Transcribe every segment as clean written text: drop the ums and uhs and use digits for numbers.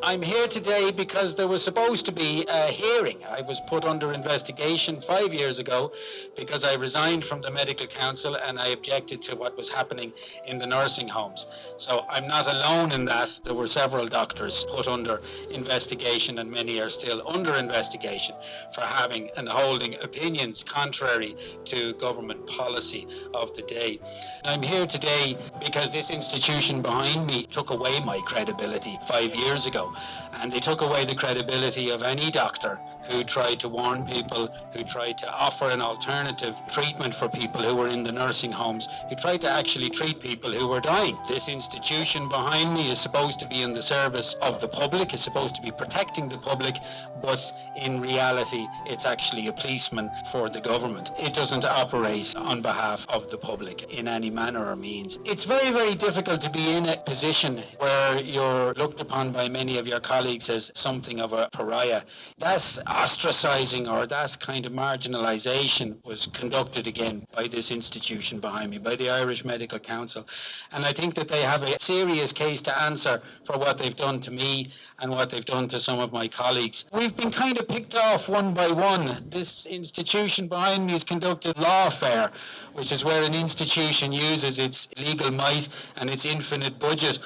I'm here today because there was supposed to be a hearing. I was put under investigation 5 years ago because I resigned from the medical council and I objected to what was happening in the nursing homes. So I'm not alone in that. There were several doctors put under investigation, and many are still under investigation for having and holding opinions contrary to government policy of the day. I'm here today because this institution behind me took away my credibility 5 years ago. And they took away the credibility of any doctor who tried to warn people, who tried to offer an alternative treatment for people who were in the nursing homes, who tried to actually treat people who were dying. This institution behind me is supposed to be in the service of the public, it's supposed to be protecting the public, but in reality, it's actually a policeman for the government. It doesn't operate on behalf of the public in any manner or means. It's very, very difficult to be in a position where you're looked upon by many of your colleagues as something of a pariah. That's ostracizing, or that kind of marginalization was conducted again by this institution behind me, by the Irish Medical Council. And I think that they have a serious case to answer for what they've done to me and what they've done to some of my colleagues. We've been kind of picked off one by one. This institution behind me has conducted lawfare, which is where an institution uses its legal might and its infinite budget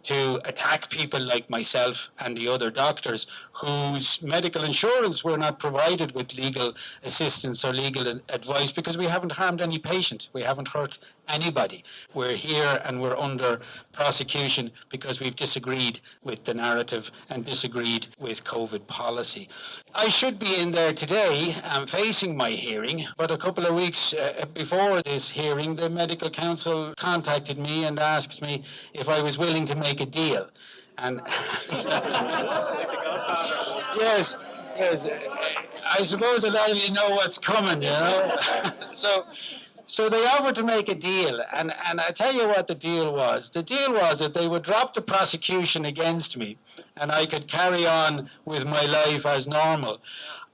to attack people like myself and the other doctors whose medical insurance were not provided with legal assistance or legal advice because we haven't harmed any patient, we haven't hurt anybody. We're here and we're under prosecution because we've disagreed with the narrative and disagreed with COVID policy. I should be in there today facing my hearing, but a couple of weeks before this hearing, the Medical Council contacted me and asked me if I was willing to make a deal. And yes, I suppose that I already know what's coming, you know. So they offered to make a deal, and I tell you what the deal was. The deal was that they would drop the prosecution against me, and I could carry on with my life as normal,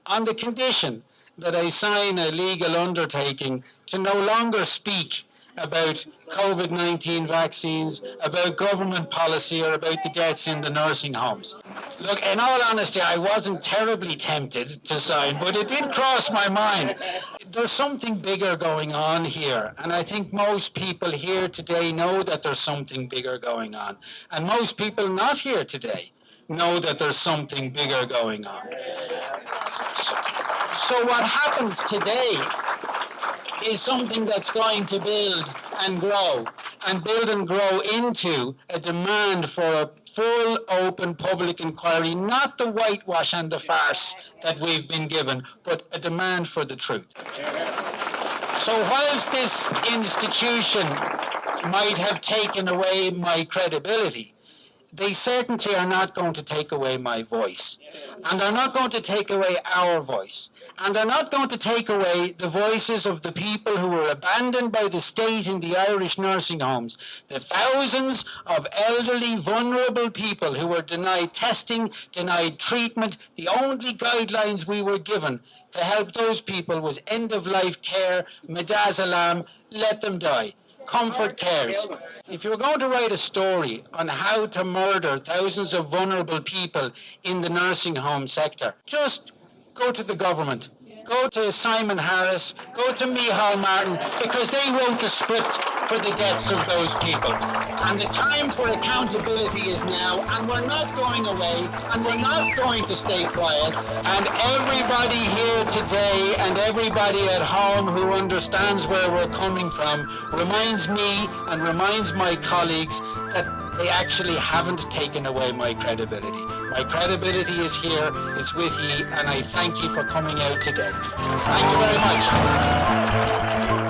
on the condition that I sign a legal undertaking to no longer speak about COVID-19 vaccines, about government policy, or about the deaths in the nursing homes. Look, in all honesty, I wasn't terribly tempted to sign, but it did cross my mind. There's something bigger going on here, and I think most people here today know that there's something bigger going on. And most people not here today know that there's something bigger going on. So what happens today is something that's going to build and grow into a demand for a full, open public inquiry, not the whitewash and the farce that we've been given, but a demand for the truth. So whilst this institution might have taken away my credibility, they certainly are not going to take away my voice. And they're not going to take away our voice. And they're not going to take away the voices of the people who were abandoned by the state in the Irish nursing homes, the thousands of elderly, vulnerable people who were denied testing, denied treatment. The only guidelines we were given to help those people was end-of-life care, midazolam, let them die. Comfort cares. If you were going to write a story on how to murder thousands of vulnerable people in the nursing home sector, just go to the government. Go to Simon Harris, go to Micheál Martin, because they wrote the script for the deaths of those people. And the time for accountability is now, and we're not going away, and we're not going to stay quiet. And everybody here today, and everybody at home who understands where we're coming from, reminds me and reminds my colleagues that they actually haven't taken away my credibility. My credibility is here, it's with ye, and I thank you for coming out today. Thank you very much.